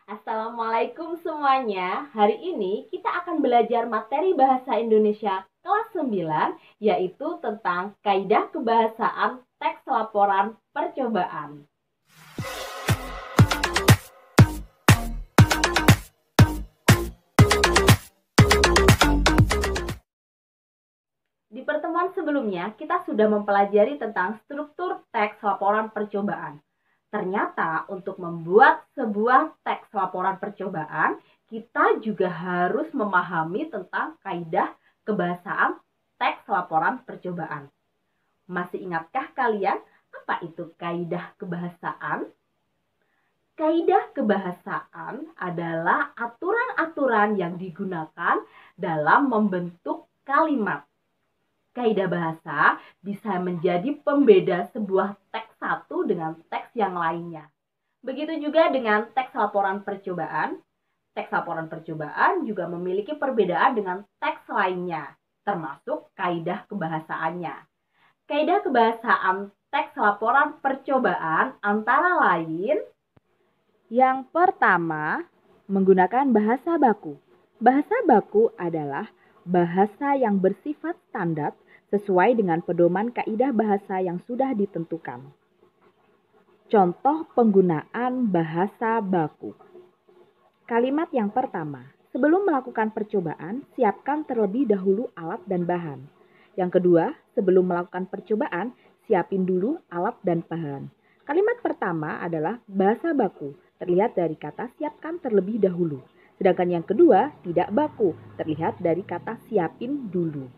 Assalamualaikum semuanya. Hari ini kita akan belajar materi bahasa Indonesia kelas 9, yaitu tentang kaidah kebahasaan teks laporan percobaan. Di pertemuan sebelumnya, kita sudah mempelajari tentang struktur teks laporan percobaan. Ternyata untuk membuat sebuah teks laporan percobaan, kita juga harus memahami tentang kaidah kebahasaan teks laporan percobaan. Masih ingatkah kalian apa itu kaidah kebahasaan? Kaidah kebahasaan adalah aturan-aturan yang digunakan dalam membentuk kalimat. Kaidah bahasa bisa menjadi pembeda sebuah teks satu dengan teks yang lainnya. Begitu juga dengan teks laporan percobaan. Teks laporan percobaan juga memiliki perbedaan dengan teks lainnya, termasuk kaidah kebahasaannya. Kaidah kebahasaan teks laporan percobaan antara lain: yang pertama, menggunakan bahasa baku. Bahasa baku adalah bahasa yang bersifat standar sesuai dengan pedoman kaidah bahasa yang sudah ditentukan. Contoh penggunaan bahasa baku. Kalimat yang pertama, sebelum melakukan percobaan, siapkan terlebih dahulu alat dan bahan. Yang kedua, sebelum melakukan percobaan, siapin dulu alat dan bahan. Kalimat pertama adalah bahasa baku, terlihat dari kata siapkan terlebih dahulu. Sedangkan yang kedua tidak baku, terlihat dari kata siapin dulu.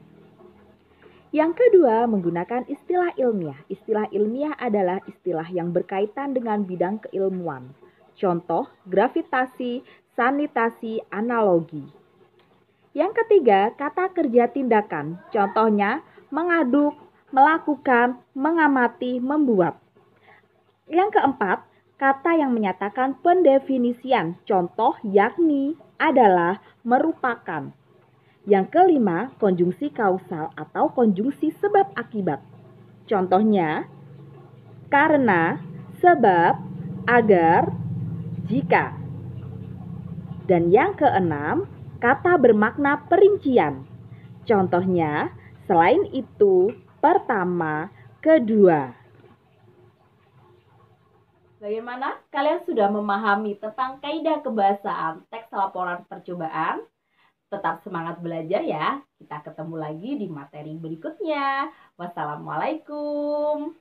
Yang kedua, menggunakan istilah ilmiah. Istilah ilmiah adalah istilah yang berkaitan dengan bidang keilmuan. Contoh, gravitasi, sanitasi, analogi. Yang ketiga, kata kerja tindakan. Contohnya, mengaduk, melakukan, mengamati, membuat. Yang keempat, kata yang menyatakan pendefinisian. Contoh, yakni, adalah, merupakan. Yang kelima, konjungsi kausal atau konjungsi sebab akibat. Contohnya, karena, sebab, agar, jika. Dan yang keenam, kata bermakna perincian. Contohnya, selain itu, pertama, kedua. Bagaimana? Kalian sudah memahami tentang kaidah kebahasaan teks laporan percobaan? Tetap semangat belajar ya. Kita ketemu lagi di materi berikutnya. Wassalamualaikum.